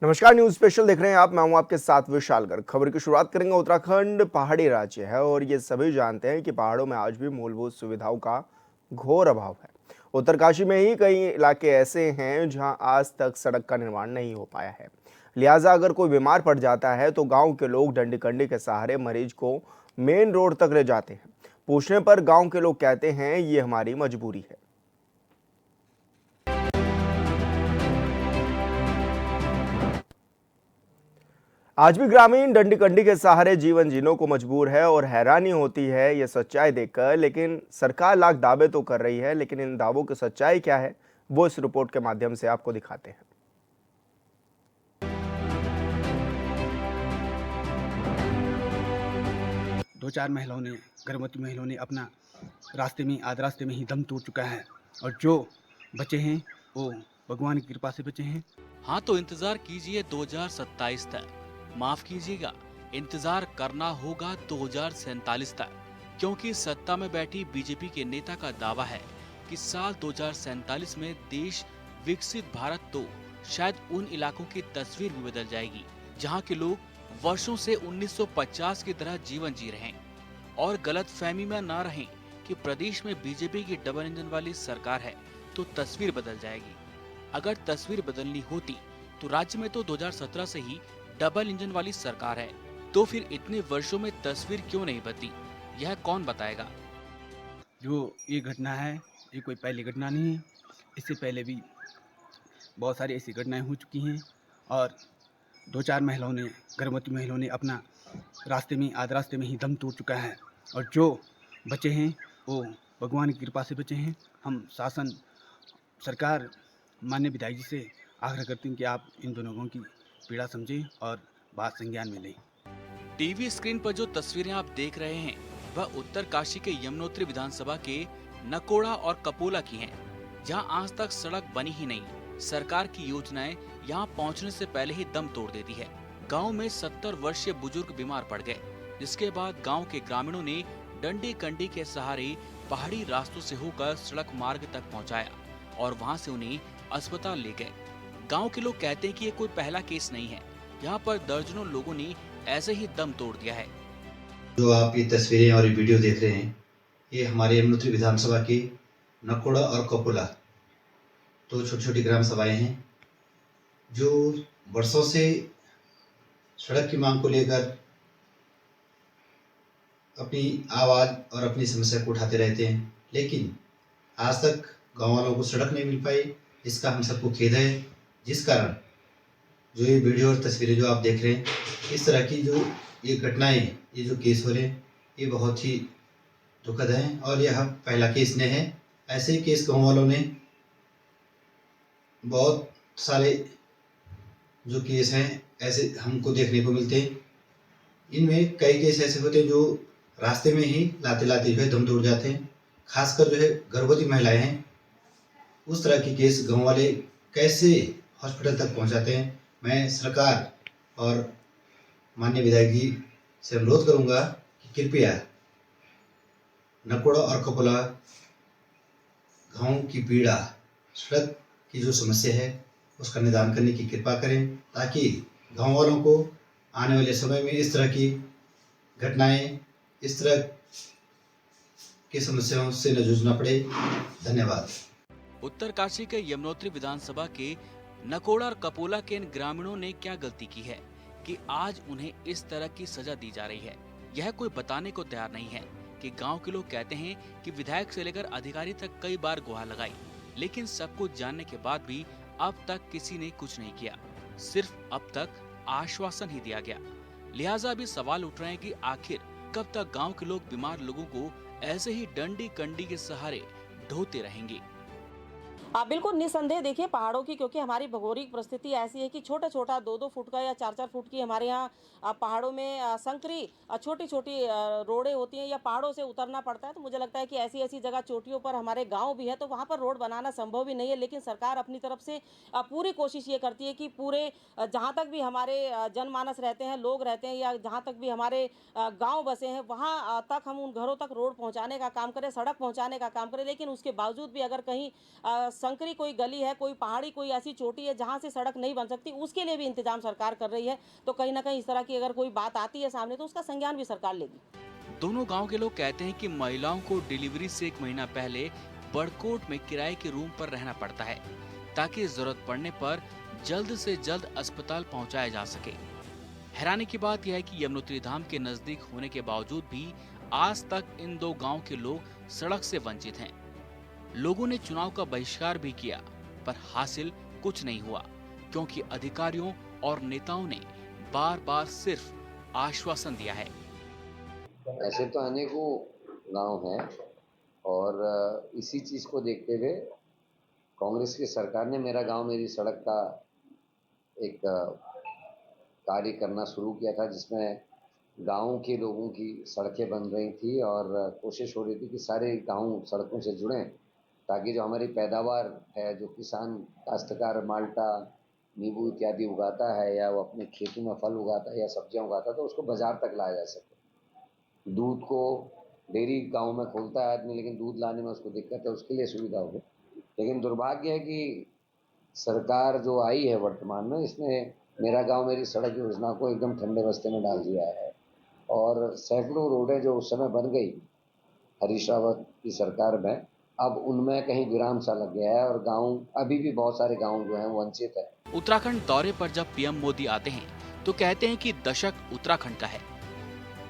नमस्कार, news special देख रहे हैं आप। मैं हूं आपके साथ विशालगढ़। खबर की शुरुआत करेंगे। उत्तराखंड पहाड़ी राज्य है और ये सभी जानते हैं कि पहाड़ों में आज भी मूलभूत सुविधाओं का घोर अभाव है। उत्तरकाशी में ही कई इलाके ऐसे हैं जहां आज तक सड़क का निर्माण नहीं हो पाया है। लिहाजा अगर कोई बीमार पड़ जाता है तो गांव के लोग डंडी कंडी के सहारे मरीज को मेन रोड तक ले जाते हैं। पूछने पर गांव के लोग कहते हैं ये हमारी मजबूरी है। आज भी ग्रामीण डंडी कंडी के सहारे जीवन जीने को मजबूर है और हैरानी होती है ये सच्चाई देखकर। लेकिन सरकार लाख दावे तो कर रही है, लेकिन इन दावों की सच्चाई क्या है वो इस रिपोर्ट के माध्यम से आपको दिखाते हैं। दो चार महिलाओं ने गर्भवती महिलाओं ने अपना रास्ते में आध रास्ते में ही दम तोड़ चुका है और जो बचे हैं वो भगवान की कृपा से बचे हैं। हाँ, तो इंतजार कीजिए 2027 तक। माफ कीजिएगा, इंतजार करना होगा 2047 तक, क्योंकि सत्ता में बैठी बीजेपी के नेता का दावा है कि साल 2047 में देश विकसित भारत तो शायद उन इलाकों की तस्वीर भी बदल जाएगी जहाँ के लोग वर्षों से 1950 की तरह जीवन जी रहे हैं और गलत फहमी में ना रहें कि प्रदेश में बीजेपी की डबल इंजन वाली सरकार है तो तस्वीर बदल जाएगी। अगर तस्वीर बदलनी होती तो राज्य में तो 2017 से ही डबल इंजन वाली सरकार है, तो फिर इतने वर्षों में तस्वीर क्यों नहीं बदली, यह कौन बताएगा। जो ये घटना है ये कोई पहली घटना नहीं है। इससे पहले भी बहुत सारी ऐसी घटनाएं हो चुकी हैं और दो चार महिलाओं ने गर्भवती महिलाओं ने अपना रास्ते में आध रास्ते में ही दम तोड़ चुका है और जो बचे हैं वो भगवान की कृपा से बचे हैं। हम शासन सरकार माननीय विधायक जी से आग्रह करते हैं कि आप इन दोनों लोगों की पीड़ा समझें और बात संज्ञान में लें। टीवी स्क्रीन पर जो तस्वीरें आप देख रहे हैं वह उत्तरकाशी के यमुनोत्री विधानसभा के नकोड़ा और कपोला की हैं, जहां आज तक सड़क बनी ही नहीं। सरकार की योजनाएं यहां पहुंचने से पहले ही दम तोड़ देती है। गांव में 70 वर्षीय बुजुर्ग बीमार पड़ गए, जिसके बाद गांव के ग्रामीणों ने डंडी कंडी के सहारे पहाड़ी रास्तों से होकर सड़क मार्ग तक पहुंचाया और वहां से उन्हें अस्पताल ले गए। गांव के लोग कहते हैं कि ये कोई पहला केस नहीं है, यहाँ पर दर्जनों लोगं ने ऐसे ही दम तोड़ दिया है। जो आप ये तस्वीरें और ये वीडियो देख रहे हैं, ये हमारे यमुनोत्री विधानसभा की नकोड़ा और कपोला दो छोटी छोटी ग्राम सभाएं हैं जो वर्षों से सड़क की मांग को लेकर अपनी आवाज़ और अपनी समस्या को उठाते रहते हैं, लेकिन आज तक गांव वालों को सड़क नहीं मिल पाई। इसका हम सबको खेद है, जिस कारण जो ये वीडियो और तस्वीरें जो आप देख रहे हैं, इस तरह की जो ये घटनाएं, ये जो केस हो रहे हैं, ये बहुत ही दुखद हैं और यह पहला केस नहीं है। ऐसे ही केस गाँव वालों ने बहुत सारे जो केस हैं ऐसे हमको देखने को मिलते हैं। इनमें कई केस ऐसे होते हैं जो रास्ते में ही लाते लाते जो है दम तोड़ जाते हैं। खासकर जो है गर्भवती महिलाएं हैं, उस तरह के केस गाँव वाले कैसे हॉस्पिटल तक पहुंचाते हैं। मैं सरकार और माननीय विधायक जी से अनुरोध करूंगा कि कृपया नकोड़ा और कपोला गाँव की पीड़ा, सड़क की जो समस्या है उसका निदान करने की कृपा करें, ताकि गाँव वालों को आने वाले समय में इस तरह की घटनाएं, इस तरह की समस्याओं से न जूझना पड़े। धन्यवाद। उत्तरकाशी के यमुनोत्री विधानसभा के नकोड़ा और कपोला के इन ग्रामीणों ने क्या गलती की है कि आज उन्हें इस तरह की सजा दी जा रही है। यह कोई बताने को तैयार नहीं है कि गांव के लोग कहते हैं कि विधायक से लेकर अधिकारी तक कई बार गुहार लगाई, लेकिन सब कुछ जानने के बाद भी अब तक किसी ने कुछ नहीं किया। सिर्फ अब तक आश्वासन ही दिया गया। लिहाजा अभी सवाल उठ रहे हैं कि आखिर कब तक गांव के लोग बीमार लोगों को ऐसे ही डंडी कंडी के सहारे ढोते रहेंगे। बिल्कुल निसंदेह देखिए पहाड़ों की, क्योंकि हमारी भौगोलिक परिस्थिति ऐसी है कि छोटा छोटा 2-2 फुट का या 4-4 फुट की हमारे यहाँ पहाड़ों में संकरी छोटी छोटी रोडें होती हैं या पहाड़ों से उतरना पड़ता है। तो मुझे लगता है कि ऐसी ऐसी जगह चोटियों पर हमारे गांव भी है तो वहाँ पर रोड बनाना संभव भी नहीं है। लेकिन सरकार अपनी तरफ से पूरी कोशिश ये करती है कि पूरे जहाँ तक भी हमारे जनमानस रहते हैं, लोग रहते हैं, या जहाँ तक भी हमारे गाँव बसे हैं वहाँ तक हम उन घरों तक रोड पहुँचाने का काम करें, सड़क पहुँचाने का काम करें। लेकिन उसके बावजूद भी अगर कहीं संकरी कोई गली है, कोई पहाड़ी कोई ऐसी चोटी है जहाँ से सड़क नहीं बन सकती, उसके लिए भी इंतजाम सरकार कर रही है। तो कहीं ना कहीं इस तरह की अगर कोई बात आती है सामने तो उसका संज्ञान भी सरकार लेगी। दोनों गांव के लोग कहते हैं कि महिलाओं को डिलीवरी से 1 महीना पहले बड़कोट में किराए के रूम पर रहना पड़ता है ताकि जरूरत पड़ने पर जल्द से जल्द अस्पताल पहुंचाया जा सके। हैरानी की बात यह है कि यमुनोत्री धाम के नजदीक होने के बावजूद भी आज तक इन दो गांव के लोग सड़क से वंचित हैं। लोगों ने चुनाव का बहिष्कार भी किया पर हासिल कुछ नहीं हुआ क्योंकि अधिकारियों और नेताओं ने बार बार सिर्फ आश्वासन दिया है। ऐसे तो अनेकों गांव हैं और इसी चीज़ को देखते हुए कांग्रेस की सरकार ने मेरा गांव मेरी सड़क का एक कार्य करना शुरू किया था, जिसमें गाँव के लोगों की सड़कें बन रही थी और कोशिश हो रही थी कि सारे गांव सड़कों से जुड़ें ताकि जो हमारी पैदावार है, जो किसान काश्तकार माल्टा नींबू इत्यादि उगाता है या वो अपने खेतों में फल उगाता है या सब्जियां उगाता है, तो उसको बाजार तक लाया जा सके। दूध को डेयरी गांव में खोलता है आदमी, लेकिन दूध लाने में उसको दिक्कत है, उसके लिए सुविधा हो। लेकिन दुर्भाग्य है कि सरकार जो आई है वर्तमान में, इसने मेरा गांव मेरी सड़क योजना को एकदम ठंडे बस्ते में डाल दिया है और सैकड़ों रोडें जो उस समय बन गई हरीश रावत की सरकार में, अब उनमें कहीं विराम सा लग गया है और गांव अभी भी बहुत सारे गांव जो हैं वंचित है। उत्तराखंड दौरे पर जब पीएम मोदी आते हैं तो कहते हैं कि दशक उत्तराखंड का है।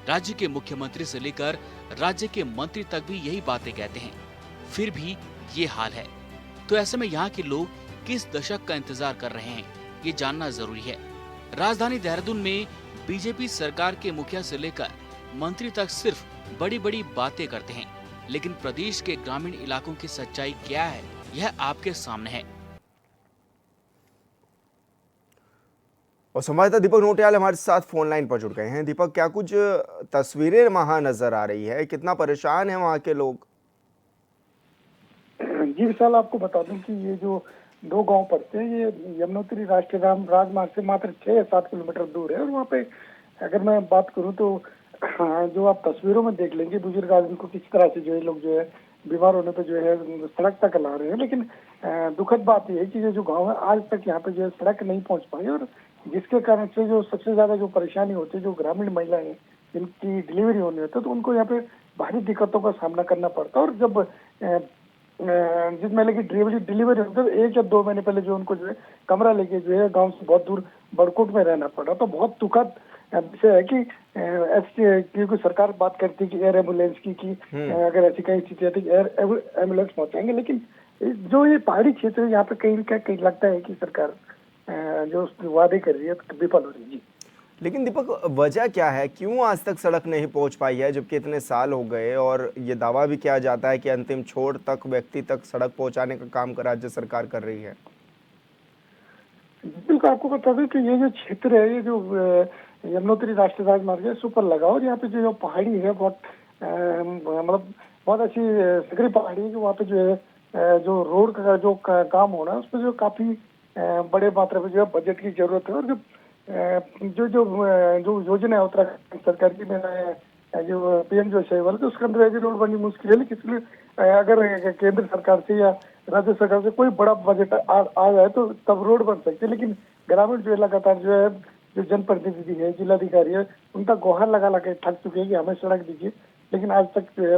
राज्य के मुख्यमंत्री से लेकर राज्य के मंत्री तक भी यही बातें कहते हैं, फिर भी ये हाल है। तो ऐसे में यहाँ के लोग किस दशक का इंतजार कर रहे हैं, ये जानना जरूरी है। राजधानी देहरादून में बीजेपी सरकार के मुखिया से लेकर मंत्री तक सिर्फ बड़ी बड़ी बातें करते हैं, लेकिन प्रदेश के ग्रामीण इलाकों की सच्चाई क्या है, यह आपके सामने है। और संवाददाता दीपक नोटियाल हमारे साथ फोन लाइन पर जुड़ गए हैं। दीपक, क्या कुछ तस्वीरें वहां नजर आ रही है, कितना परेशान है वहां के लोग? जी विशाल, आपको बता दूं कि ये जो दो गांव पड़ते हैं, ये यमुनोत्री राष्ट्रीय राजमार्ग से मात्र 6 या 7 किलोमीटर दूर है। और वहाँ पे अगर मैं बात करूं तो जो आप तस्वीरों में देख लेंगे, बुजुर्ग आदमी को किस तरह से जो है लोग जो है बीमार होने पे जो है सड़क तक ला रहे हैं। लेकिन दुखद बात यह है कि ये जो गाँव है आज तक यहाँ पे जो है सड़क नहीं पहुँच पाई, और जिसके कारण से जो सबसे ज्यादा जो परेशानी होती है, जो ग्रामीण महिलाएं जिनकी डिलीवरी होनी होती है, तो उनको यहाँ पे भारी दिक्कतों का सामना करना पड़ता है। और जब जिस महिला की डिलीवरी होती है, 1 या 2 महीने पहले जो उनको जो है कमरा लेके जो है गांव से बहुत दूर बड़कोट में रहना पड़ा। तो बहुत दुखद विषय है कि क्योंकि सरकार बात करती है कि एयर एम्बुलेंस की अगर ऐसी कहीं स्थिति आती है एयर एम्बुलेंस पहुंचाएंगे, लेकिन जो ये पहाड़ी क्षेत्र है यहाँ पे कहीं लगता है कि सरकार जो वादे कर रही है तो विफल हो रही है। जी, लेकिन दीपक, वजह क्या है, क्यों आज तक सड़क नहीं पहुंच पाई है, जबकि इतने साल हो गए और ये दावा भी किया जाता है कि अंतिम छोर तक व्यक्ति तक सड़क पहुंचाने का काम राज्य सरकार कर रही है? बिल्कुल, आपको बता दें कि ये जो क्षेत्र है, ये जो यमुनोत्री राष्ट्रीय राजमार्ग है, सुपर लगा, और यहाँ पे जो पहाड़ी है बहुत मतलब बहुत अच्छी सकरी पहाड़ी है। वहाँ पे जो है जो रोड का जो काम हो रहा है उसमें जो काफी बड़े मात्रा में जो है बजट की जरूरत है। और जो जो योजना है उत्तराखंड सरकार की, मैंने जो पीएम जो है तो उसके अंदर ऐसी रोड बननी मुश्किल है। लेकिन इसलिए अगर केंद्र सरकार से या राज्य सरकार से कोई बड़ा बजट आ जाए तो तब रोड बन सकती है। लेकिन ग्रामीण जो है लगातार जो है जो जनप्रतिनिधि है, जिलाधिकारी है, उनका गुहार लगा थक चुके हैं कि हमें सड़क दीजिए, लेकिन आज तक जो है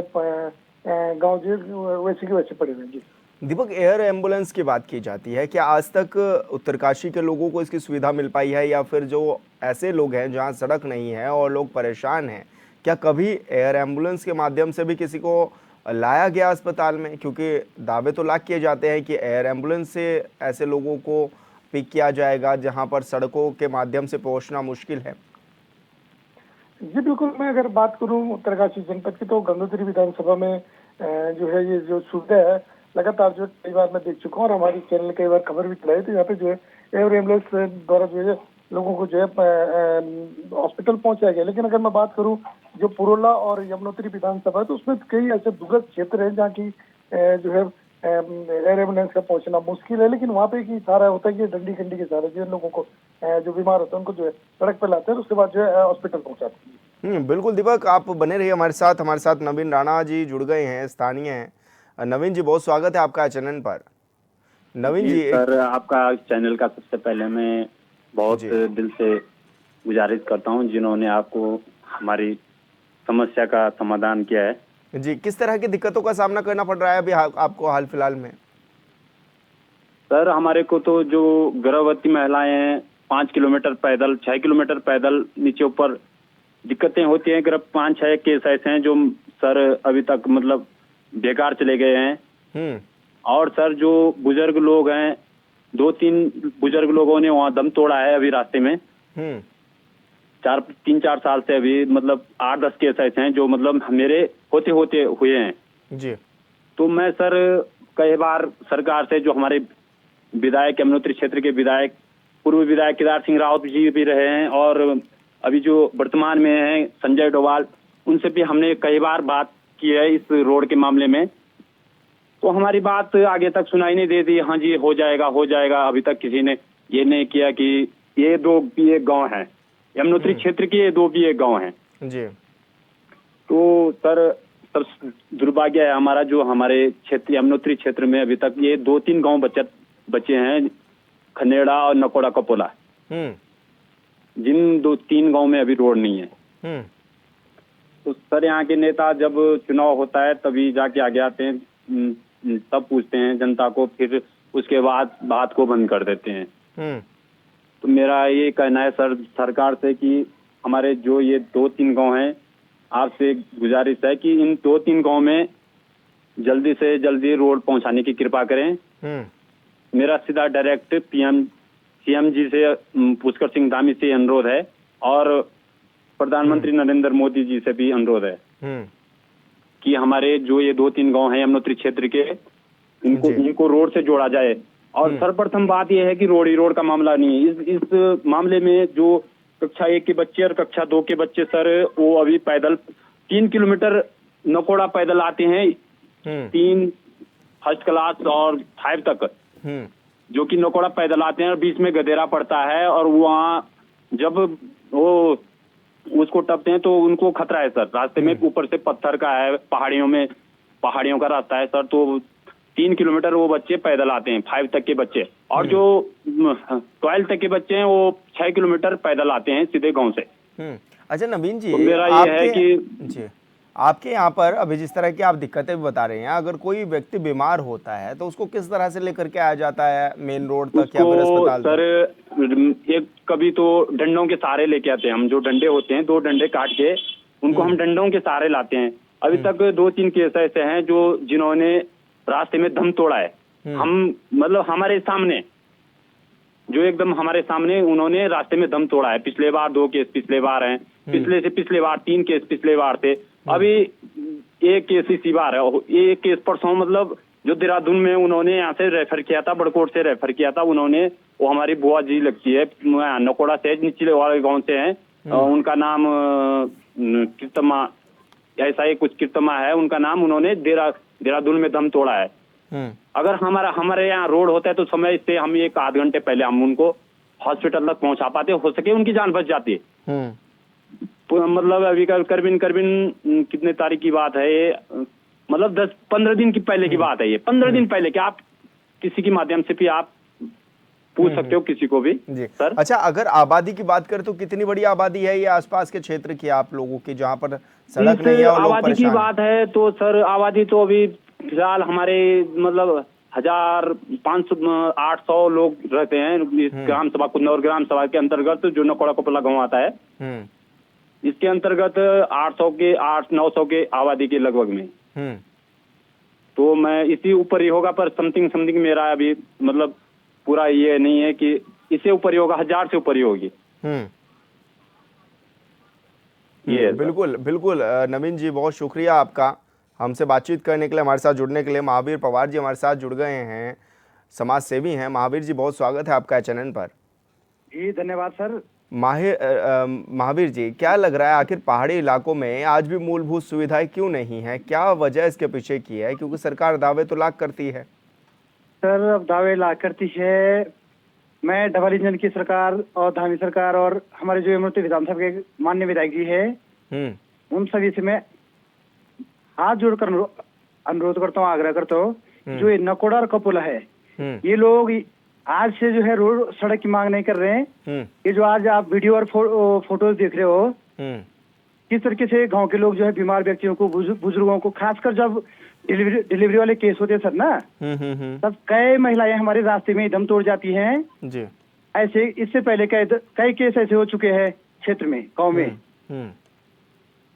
गाँव जो है वैसे की वैसे पड़े रहेंगे। दीपक, एयर एम्बुलेंस की बात की जाती है, क्या आज तक उत्तरकाशी के लोगों को इसकी सुविधा मिल पाई है, या फिर जो ऐसे लोग हैं जहां सड़क नहीं है और लोग परेशान हैं, क्या कभी एयर एम्बुलेंस के माध्यम से भी किसी को लाया गया अस्पताल में? क्योंकि दावे तो लाख किए जाते हैं कि एयर एम्बुलेंस से ऐसे लोगों को पिक किया जाएगा जहां पर सड़कों के माध्यम से पहुंचना मुश्किल है। जी बिल्कुल, मैं अगर बात करूं उत्तरकाशी जनपद की तो गंगोत्री विधानसभा में जो है ये जो सुविधा है लगातार जो कई बार मैं देख चुका हूँ और हमारी चैनल ने कई बार खबर भी चलाई, तो यहाँ पे जो है एयर एम्बुलेंस द्वारा जो है लोगों को जो है हॉस्पिटल पहुंचाया गया। लेकिन अगर मैं बात करूं जो पुरोला और यमुनोत्री विधानसभा, तो उसमें कई ऐसे दुर्गम क्षेत्र है जहाँ की जो है एयर एम्बुलेंस का पहुंचना मुश्किल है। लेकिन वहाँ पे एक सहारा होता है कि डंडी कंडी के सहारे जो लोगों को जो बीमार होते हैं उनको जो है सड़क पर लाते हैं, उसके बाद जो है हॉस्पिटल पहुंचाते हैं। बिल्कुल दीपक, आप बने रहिए हमारे साथ नवीन राणा जी जुड़ गए हैं, स्थानीय हैं। नवीन जी, बहुत स्वागत है आपका चैनल पर। नवीन जी सर, आपका चैनल का सबसे पहले मैं बहुत जी। दिल से गुजारिश करता हूं, जिन्होंने आपको हमारी समस्या का समाधान किया है। जी, किस तरह की दिक्कतों का सामना करना पड़ रहा है अभी आपको हाल फिलहाल में? सर, हमारे को तो जो गर्भवती महिलाएं हैं 5 किलोमीटर पैदल, 6 किलोमीटर पैदल नीचे ऊपर दिक्कतें होती हैं। 5-6 केस ऐसे हैं जो सर अभी तक मतलब बेकार चले गए हैं। हम्म। और सर, जो बुजुर्ग लोग हैं, 2-3 बुजुर्ग लोगों ने वहाँ दम तोड़ा है अभी रास्ते में। हम्म। 3-4 साल से अभी मतलब 8-10 केस ऐसे हैं जो मतलब मेरे होते होते हुए हैं। जी। तो मैं सर कई बार सरकार से, जो हमारे विधायक यमुनोत्री क्षेत्र के विधायक, पूर्व विधायक केदार सिंह रावत जी भी रहे हैं, और अभी जो वर्तमान में हैं संजय डोभाल, उनसे भी हमने कई बार बात की है इस रोड के मामले में। तो हमारी बात आगे तक सुनाई नहीं देती। हाँ जी, हो जाएगा हो जाएगा। अभी तक किसी ने ये नहीं किया कि ये 2 भी एक गाँव है, यमुनोत्री क्षेत्र के ये 2 भी एक गाँव है। जी। तो सर दुर्भाग्य है हमारा, जो हमारे क्षेत्र यमुनोत्री क्षेत्र में अभी तक ये 2-3 गांव बचे हैं, खनेड़ा और नकोड़ा कपोला, जिन 2-3 गांव में अभी रोड नहीं है। तो सर, यहाँ के नेता जब चुनाव होता है तभी जाके आगे आते हैं, तब पूछते हैं जनता को, फिर उसके बाद बात को बंद कर देते हैं। तो मेरा ये कहना है सर सरकार से कि हमारे जो ये 2-3 गांव हैं, आपसे गुजारिश है कि इन 2-3 गांव में जल्दी से जल्दी रोड पहुंचाने की कृपा करें। मेरा सीधा डायरेक्ट सीएम जी से, पुष्कर सिंह धामी से अनुरोध है, और प्रधानमंत्री नरेंद्र मोदी जी से भी अनुरोध है कि हमारे जो ये 2-3 गांव हैं यमुनोत्री क्षेत्र के, इनको रोड से जोड़ा जाए। और सर्वप्रथम बात यह है कि रोड का मामला नहीं है। इस मामले में जो कक्षा 1 के बच्चे और कक्षा 2 के बच्चे सर, वो अभी पैदल 3 किलोमीटर नकोड़ा पैदल आते हैं, 3 फर्स्ट क्लास और 5 तक, जो कि नकोड़ा पैदल आते हैं, और बीच में गदेरा पड़ता है, और वहाँ जब वो उसको टपते हैं तो उनको खतरा है सर। रास्ते में ऊपर से पत्थर का है, पहाड़ियों का रास्ता है सर। तो 3 किलोमीटर वो बच्चे पैदल आते हैं, 5 तक के बच्चे, और जो 12 तक के बच्चे हैं वो 6 किलोमीटर पैदल आते हैं सीधे गांव से। अच्छा नवीन जी, तो मेरा ये है कि जी, आपके यहाँ पर अभी जिस तरह की आप दिक्कतें भी बता रहे हैं, अगर कोई व्यक्ति बीमार होता है तो उसको किस तरह से लेकर के आया जाता है मेन रोड तक या फिर अस्पताल सर, एक कभी तो डंडों के सहारे लेके आते हैं हम। जो डंडे होते हैं, 2 डंडे काट के उनको हम डंडों के सहारे लाते हैं। अभी तक 2-3 केस ऐसे हैं जो जिन्होंने रास्ते में दम तोड़ा है। हम मतलब हमारे सामने, जो एकदम हमारे सामने उन्होंने रास्ते में दम तोड़ा है। पिछले बार 2 केस पिछले बार हैं, पिछले बार 3 केस पिछले बार थे, अभी 1 केस इसी बार है। 1 केस परसों, मतलब जो देहरादून में उन्होंने यहाँ से रेफर किया था, बड़कोट से रेफर किया था उन्होंने, वो हमारी बुआ जी लगती है, नकोड़ा से निचले वाले गांव से हैं, उनका नाम कीर्तमा, ऐसा ही कुछ कीर्तमा है उनका नाम, उन्होंने देहरादून में दम तोड़ा है। अगर हमारे यहाँ रोड होता है तो समय से हम 1-8 घंटे पहले हम उनको हॉस्पिटल तक पहुंचा पाते, हो सके उनकी जान बच जाती है। मतलब अभी करबिन कितने तारीख की बात है ये, मतलब 10-15 दिन की पहले की बात है ये, 15 दिन पहले। क्या आप किसी के माध्यम से भी आप पूछ सकते हो किसी को भी जी सर। अच्छा, अगर आबादी की बात करें तो कितनी बड़ी आबादी है ये आसपास के क्षेत्र की आप लोगों की, जहाँ पर सड़क नहीं है और लोग आबादी की परेशान बात है तो सर, आबादी तो अभी फिलहाल हमारे मतलब 1500-800 लोग रहते हैं इस ग्राम सभा, कुन्नौर ग्राम सभा के अंतर्गत, जो नकोड़ा कपोला गाँव आता है। इसके अंतर्गत 800-900 के आबादी के लगभग में। तो मैं इसी ऊपर ही होगा, पर समथिंग मेरा अभी मतलब पूरा ये नहीं है कि इससे ऊपर ही होगा, 1000 से ऊपर ही होगी। ये बिल्कुल बिल्कुल। नवीन जी, बहुत शुक्रिया आपका हमसे बातचीत करने के लिए, हमारे साथ जुड़ने के लिए। महावीर पवार जी हमारे साथ जुड़ गए हैं, समाज सेवी हैं। महावीर जी, बहुत स्वागत है आपका चैनल पर। जी धन्यवाद सर। महावीर जी, क्या लग रहा है आखिर पहाड़ी इलाकों में आज भी मूलभूत सुविधाएं क्यों नहीं है? क्या वजह इसके पीछे की है? क्योंकि सरकार दावे तो लाख करती है। सर, अब दावे लाख करती है। मैं डबल इंजन की सरकार और धामी सरकार और हमारे जो यमुनोत्री विधानसभा के माननीय विधायक जी है, उन सभी से मैं हाथ जोड़कर अनुरोध करता हूँ, आग्रह करता हूँ, जो ये नकोड़ा और कपोला है, ये लोग आज से जो है रोड सड़क की मांग नहीं कर रहे हैं। ये जो आज आप वीडियो और फोटोज देख रहे हो, किस तरीके से गांव के लोग जो है बीमार व्यक्तियों को, बुजुर्गों को, खासकर जब डिलीवरी वाले केस होते हैं सर ना, तब कई महिलाएं हमारे रास्ते में दम तोड़ जाती हैं जी। ऐसे इससे पहले कई केस ऐसे हो चुके हैं क्षेत्र में, गांव में।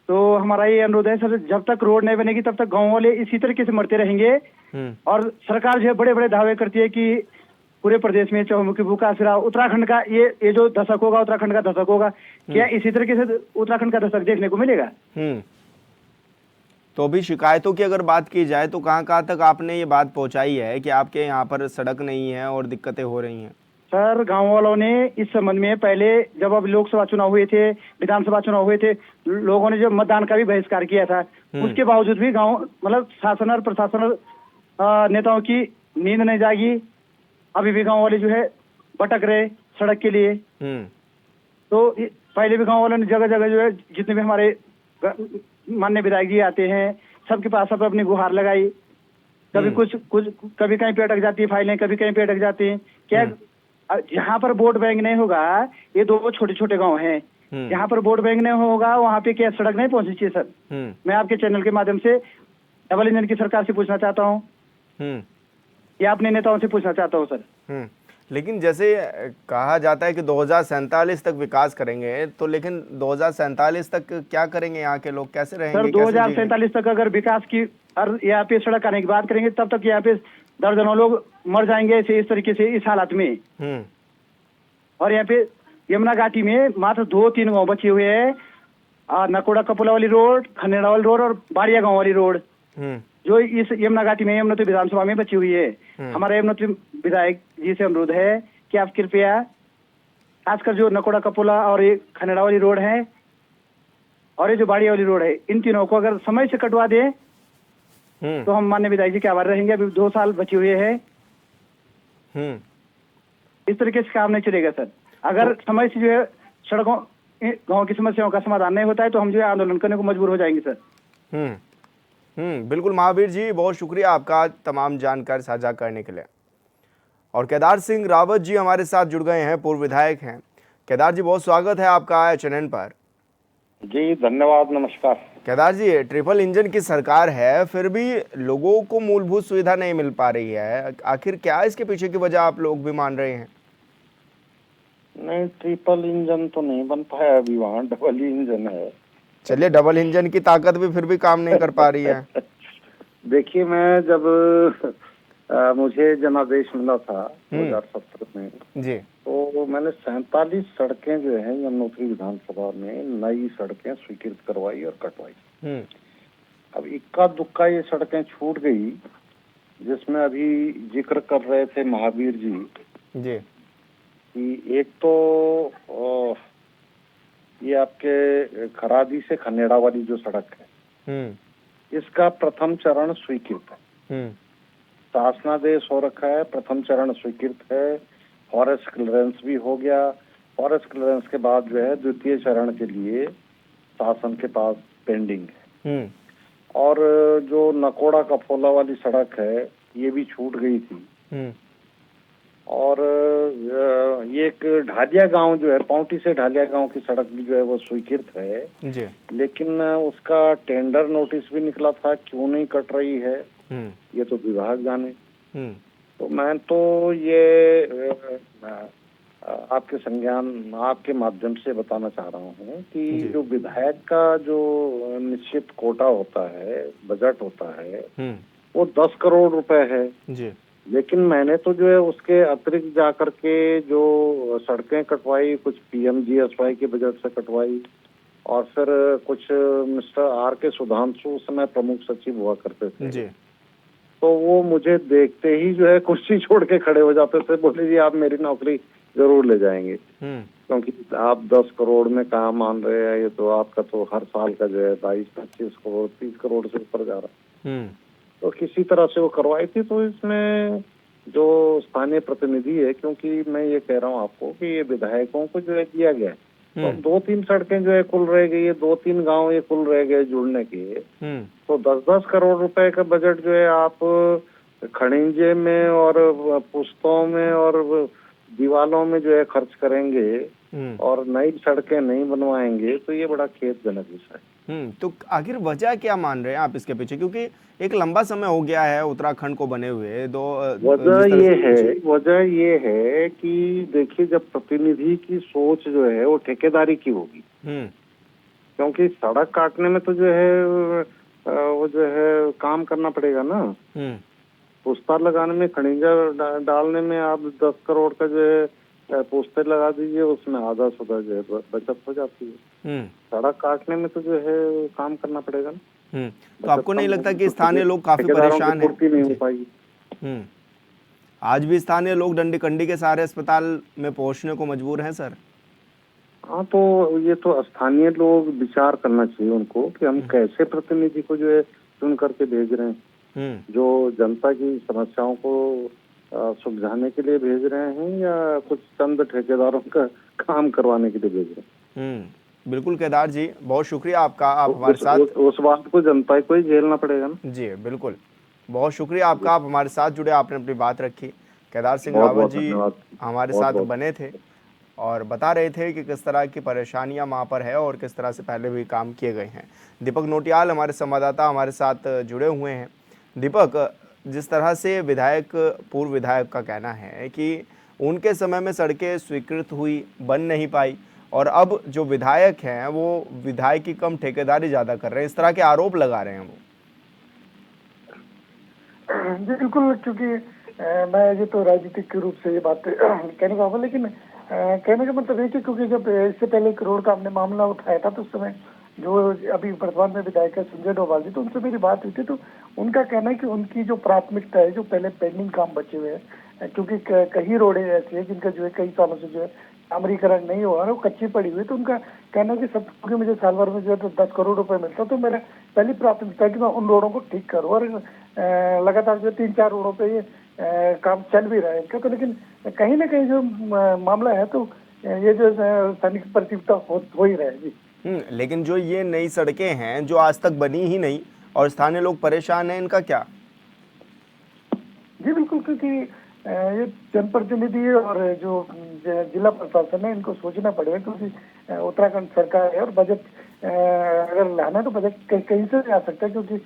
तो हमारा ये अनुरोध है सर, जब तक रोड नहीं बनेगी तब तक गांव वाले इसी तरीके से मरते रहेंगे। और सरकार जो है बड़े बड़े दावे करती है कि पूरे प्रदेश में चहुमुखी विकास रहा, उत्तराखंड का ये जो दशक होगा, उत्तराखंड का दशक होगा, क्या इसी तरीके से उत्तराखंड का दशक देखने को मिलेगा? तो अभी शिकायतों की अगर बात की जाए तो कहाँ तक आपने ये बात पहुंचाई है कि आपके यहाँ पर सड़क नहीं है और दिक्कतें हो रही हैं? सर, गांव वालों ने इस संबंध में पहले जब अब लोकसभा चुनाव हुए थे, विधानसभा चुनाव हुए थे, लोगों ने जो मतदान का भी बहिष्कार किया था, उसके बावजूद भी गांव मतलब शासन और प्रशासन और नेताओं की नींद नहीं जागी। अभी भी गांव वाले जो है भटक रहे सड़क के लिए। तो पहले भी गांव वालों ने जगह जगह जो है, जितने भी हमारे माननीय विधायक जी आते हैं, सबके पास सब अपनी गुहार लगाई। कभी कुछ कभी कहीं पे अटक जाती है फाइलें, कभी कहीं पे अटक जाती है। क्या जहाँ पर वोट बैंक नहीं होगा, ये दो छोटे छोटे गांव हैं, जहाँ पर वोट बैंक नहीं होगा वहाँ पे क्या सड़क नहीं पहुंची चाहिए सर? मैं आपके चैनल के माध्यम से डबल इंजन की सरकार से पूछना चाहता हूँ या अपने नेताओं से पूछना चाहता हूँ सर। लेकिन जैसे कहा जाता है कि 2047 तक विकास करेंगे, तो लेकिन 2047 तक क्या करेंगे? यहाँ के लोग कैसे रहेंगे? सर, 2047 तक अगर विकास की और यहाँ पे सड़क आने की बात करेंगे, तब तक यहाँ पे दर्जनों लोग मर जाएंगे ऐसे, इस तरीके से, इस हालत में। और यहाँ पे यमुना घाटी में मात्र 2-3 गांव बचे हुए हैं, नकोड़ा कपुला वाली रोड, खनेड़ा वाली रोड और बाड़िया गांव वाली रोड, जो इस यमुना घाटी में यमुनोत्री विधानसभा में बची हुई है। हमारे यमुनोत्री विधायक जी से अनुरोध है कि आप कृपया खासकर जो नकोड़ा कपुला और ये खनेड़ा वाली रोड है और ये जो बाड़िया वाली रोड है, इन तीनों को अगर समय से कटवा दें तो हम माननीय विधायक जी के आभार रहेंगे। अभी 2 साल बचे हुए हैं। इस तरीके से काम नहीं चलेगा सर। अगर समय से जो है सड़कों, गांव की समस्याओं का समाधान नहीं होता है तो हम जो है आंदोलन करने को मजबूर हो जाएंगे सर। बिल्कुल महावीर जी, बहुत शुक्रिया आपका तमाम जानकारी साझा करने के लिए। और केदार सिंह रावत जी हमारे साथ जुड़ गए हैं, पूर्व विधायक हैं। केदार जी, बहुत स्वागत है आपका चैनल पर। जी धन्यवाद, नमस्कार। केदार जी, ट्रिपल इंजन की सरकार है, फिर भी लोगों को मूलभूत सुविधा नहीं मिल पा रही है, आखिर क्या इसके पीछे की वजह आप लोग भी मान रहे हैं? नहीं, ट्रिपल इंजन तो नहीं बन पाया अभी, वहाँ डबल इंजन है। चलिए, डबल इंजन की ताकत भी फिर भी काम नहीं कर पा रही है। देखिए, मैं जब मुझे जनादेश मिला था 2017 में जी, तो मैंने 47 सड़कें जो है यमुनोत्री विधानसभा में नई सड़कें स्वीकृत करवाई और कटवाई। अब इक्का दुक्का ये सड़कें छूट गई, जिसमें अभी जिक्र कर रहे थे महावीर जी कि एक तो ये आपके खरादी से खनेड़ा वाली जो सड़क है, इसका प्रथम चरण स्वीकृत है, शासनादेश हो रखा है, प्रथम चरण स्वीकृत है, फॉरेस्ट क्लियरेंस भी हो गया। फॉरेस्ट क्लियरेंस के बाद जो है द्वितीय चरण के लिए शासन के पास पेंडिंग है। और जो नकोड़ा कपोला वाली सड़क है, ये भी छूट गई थी। और ये एक ढालिया गांव जो है, पौंटी से ढालिया गांव की सड़क भी जो है वो स्वीकृत है जी। लेकिन उसका टेंडर नोटिस भी निकला था, क्यों नहीं कट रही है ये तो विभाग जाने। तो मैं तो ये आपके संज्ञान, आपके माध्यम से बताना चाह रहा हूँ कि जो विधायक का जो निश्चित कोटा होता है, बजट होता है, वो 10 करोड़ रुपए है जी। लेकिन मैंने तो जो है उसके अतिरिक्त जाकर के जो सड़कें कटवाई, कुछ PMGSY के बजट से कटवाई, और फिर कुछ मिस्टर R.K. सुधांशु उस समय प्रमुख सचिव हुआ करते थे जी। तो वो मुझे देखते ही जो है कुर्सी छोड़ के खड़े हो जाते थे, बोले जी आप मेरी नौकरी जरूर ले जाएंगे, क्योंकि आप 10 करोड़ में कहाँ मान रहे हैं, ये तो आपका तो हर साल का जो है 22-25 करोड़ 30 करोड़ से ऊपर जा रहा है। तो किसी तरह से वो करवाई थी। तो इसमें जो स्थानीय प्रतिनिधि है, क्योंकि मैं ये कह रहा हूँ आपको कि ये विधायकों को जो है दिया गया है, तो 2-3 सड़कें जो है कुल रह गई है, 2-3 गांव ये कुल रह गए जुड़ने के, तो 10-10 करोड़ रुपए का बजट जो है आप खड़िंजे में और पुश्तों में और दीवालों में जो है खर्च करेंगे और नई सड़कें नहीं बनवाएंगे तो ये बड़ा खेदजनक विषय है। तो आखिर वजह क्या मान रहे हैं आप इसके पीछे, क्योंकि एक लंबा समय हो गया है उत्तराखंड को बने हुए वजह ये है कि देखिए, जब प्रतिनिधि की सोच जो है वो ठेकेदारी की होगी, क्योंकि सड़क काटने में तो जो है वो जो है काम करना पड़ेगा ना। पोस्टर लगाने में, खड़िंजा डालने में आप 10 करोड़ का जो है पोस्टर लगा दीजिए, उसमें आधा सौदा जो है बचत हो जाती है। सड़क काटने में तो जो है काम करना पड़ेगा ना। तो आपको नहीं लगता कि स्थानीय लोग काफी परेशान हैं? नहीं हो पाएगी। आज भी स्थानीय लोग डंडी कंडी के सहारे अस्पताल में पहुंचने को मजबूर हैं सर। हाँ, तो ये तो स्थानीय लोग विचार करना चाहिए उनको कि हम कैसे प्रतिनिधि को जो है चुन करके भेज रहे हैं, जो जनता की समस्याओं को सुलझाने के लिए भेज रहे हैं या कुछ चंद ठेकेदारों का काम करवाने के लिए भेज रहे हैं। बिल्कुल केदार जी, बहुत शुक्रिया आपका, आप हमारे साथ उस बात को जनता को ही झेलना पड़ेगा ना। जी बिल्कुल, बहुत शुक्रिया आपका, आप हमारे साथ जुड़े, आपने अपनी बात रखी। केदार सिंह रावत जी हमारे साथ बने थे और बता रहे थे कि किस तरह की परेशानियां वहाँ पर है और किस तरह से पहले भी काम किए गए हैं। दीपक नोटियाल हमारे संवाददाता हमारे साथ जुड़े हुए हैं। दीपक, जिस तरह से पूर्व विधायक का कहना है कि उनके समय में सड़कें स्वीकृत हुई, बन नहीं पाई, और अब जो विधायक हैं वो विधायक की कम ठेकेदारी ज़्यादा कर रहे हैं, इस तरह के आरोप लगा रहे हैं वो। जी बिल्कुल, क्योंकि मैं ये तो राजनीतिक रूप से ये बात कहने का, लेकिन कहने का मतलब है कि क्योंकि जब इससे पहले करोड़ का हमने मामला उठाया था तो उस समय जो अभी वर्तमान में विधायक है संजय डोभाल जी, तो उनसे मेरी बात हुई थी, तो उनका कहना है कि उनकी जो प्राथमिकता है, जो पहले पेंडिंग काम बचे हुए हैं, क्योंकि कई रोडें ऐसी है जिनका जो है कई सालों से जो है डामरीकरण नहीं हुआ, वो कच्ची पड़ी हुई, तो उनका कहना है कि सब, क्योंकि मुझे साल भर में जो है तो 10 करोड़ रुपए मिलता, तो मेरा पहली प्राथमिकता है कि मैं उन रोडों को ठीक करूँ, और लगातार जो 3-4 रोडों पे ये काम चल भी रहा है इनका। तो लेकिन कहीं ना कहीं जो मामला है तो ये जो स्थानिक प्रतियोगिता हो ही रहा है जी। लेकिन जो ये नई सड़कें हैं जो आज तक बनी ही नहीं और स्थानीय लोग परेशान हैं, इनका क्या? जी बिल्कुल, क्योंकि ये जनप्रतिनिधि और जो जिला प्रशासन है इनको सोचना पड़ेगा, क्योंकि उत्तराखंड सरकार है और बजट अगर लाना है तो बजट कहीं से आ सकता है, क्योंकि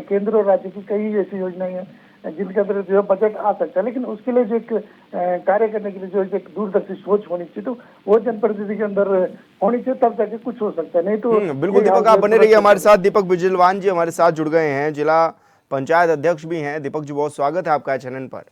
केंद्र और राज्य की कई ऐसी योजनाएं हैं जिनके अंदर जो बजट आ सकता है, लेकिन उसके लिए जो एक कार्य करने के लिए जो एक दूरदर्शी सोच होनी चाहिए, तो वो जनप्रतिनिधि के अंदर होनी चाहिए, तब जाके कुछ हो सकता है, नहीं तो बिल्कुल। दीपक, आप बने रहिए हमारे साथ। दीपक बिजलवान जी हमारे साथ जुड़ गए हैं, जिला पंचायत अध्यक्ष भी हैं। दीपक जी, बहुत स्वागत है आपका एचएनएन पर।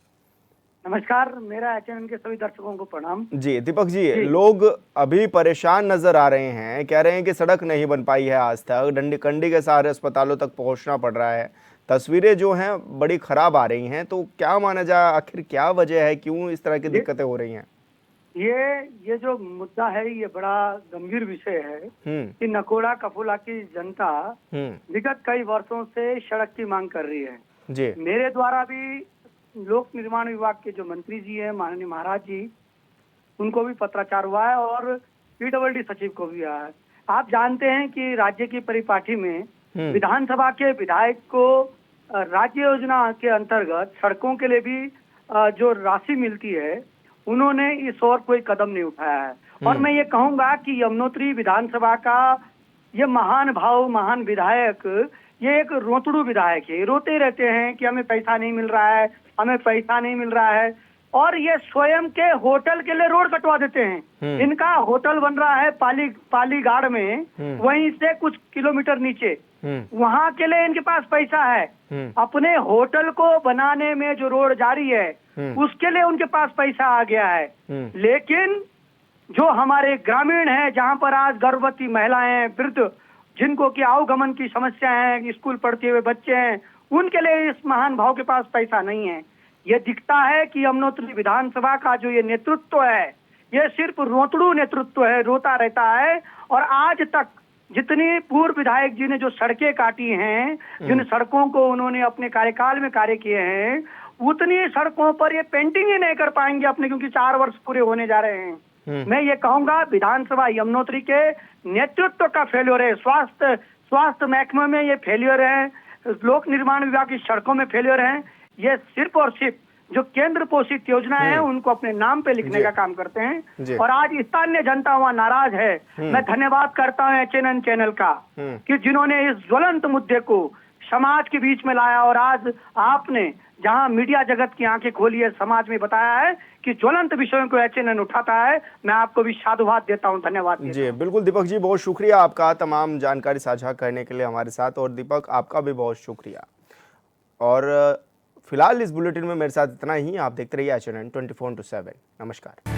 नमस्कार, मेरा एचएनएन के सभी दर्शकों को प्रणाम। जी दीपक जी, लोग अभी परेशान नजर आ रहे हैं, कह रहे हैं कि सड़क नहीं बन पाई है आज तक, डंडी कंडी के सहारे अस्पतालों तक पहुंचना पड़ रहा है, तस्वीरें जो हैं बड़ी खराब आ रही हैं, तो क्या माना जाए, आखिर क्या वजह है, क्यों इस तरह की दिक्कतें हो रही हैं? ये जो मुद्दा है ये बड़ा गंभीर विषय है कि नकोड़ा कफूला की जनता विगत कई वर्षों से सड़क की मांग कर रही है जी। मेरे द्वारा भी लोक निर्माण विभाग के जो मंत्री जी हैं माननीय महाराज जी, उनको भी पत्राचार हुआ है और पीडब्ल्यूडी सचिव को भी आया है। आप जानते हैं कि राज्य की परिपाटी में विधानसभा के विधायक को राज्य योजना के अंतर्गत सड़कों के लिए भी जो राशि मिलती है, उन्होंने इस ओर कोई कदम नहीं उठाया है। और मैं ये कहूंगा कि यमुनोत्री विधानसभा का ये महान भाव, महान विधायक, ये एक रोतड़ू विधायक है, रोते रहते हैं कि हमें पैसा नहीं मिल रहा है, हमें पैसा नहीं मिल रहा है, और ये स्वयं के होटल के लिए रोड कटवा देते हैं। इनका होटल बन रहा है पालीगाड़ में, वहीं से कुछ किलोमीटर नीचे, वहां के लिए इनके पास पैसा है। अपने होटल को बनाने में जो रोड जारी है उसके लिए उनके पास पैसा आ गया है, लेकिन जो हमारे ग्रामीण है, जहां पर आज गर्भवती महिलाएं, वृद्ध, जिनको की आवागमन की समस्या है, स्कूल पढ़ते हुए बच्चे हैं, उनके लिए इस महान भाव के पास पैसा नहीं है। ये दिखता है कि यमुनोत्री विधानसभा का जो ये नेतृत्व है, ये सिर्फ रोतड़ू नेतृत्व है, रोता रहता है। और आज तक जितनी पूर्व विधायक जी ने जो सड़कें काटी हैं, जिन सड़कों को उन्होंने अपने कार्यकाल में कार्य किए हैं, उतनी सड़कों पर ये पेंटिंग ही नहीं कर पाएंगे अपने, क्योंकि 4 वर्ष पूरे होने जा रहे हैं। मैं ये कहूंगा विधानसभा यमुनोत्री के नेतृत्व का फेल्योर है, स्वास्थ्य महकमे में ये फेल्योर है, लोक निर्माण विभाग की सड़कों में फेल्योर है। ये सिर्फ और सिर्फ जो केंद्र पोषित योजनाएं हैं उनको अपने नाम पे लिखने का काम करते हैं। और आज स्थानीय जनता वहाँ नाराज है। मैं धन्यवाद करता हूँ HNN चैनल का कि जिन्होंने इस ज्वलंत मुद्दे को समाज के बीच में लाया, और आज आपने जहां मीडिया जगत की आंखें खोली है, समाज में बताया है कि ज्वलंत विषयों को HNN उठाता है। मैं आपको भी साधुवाद देता हूं, धन्यवाद देता जी बिल्कुल दीपक जी, बहुत शुक्रिया आपका तमाम जानकारी साझा करने के लिए हमारे साथ। और दीपक आपका भी बहुत शुक्रिया। और फिलहाल इस बुलेटिन में मेरे साथ इतना ही। आप देखते रहिए HNN 24/7। नमस्कार।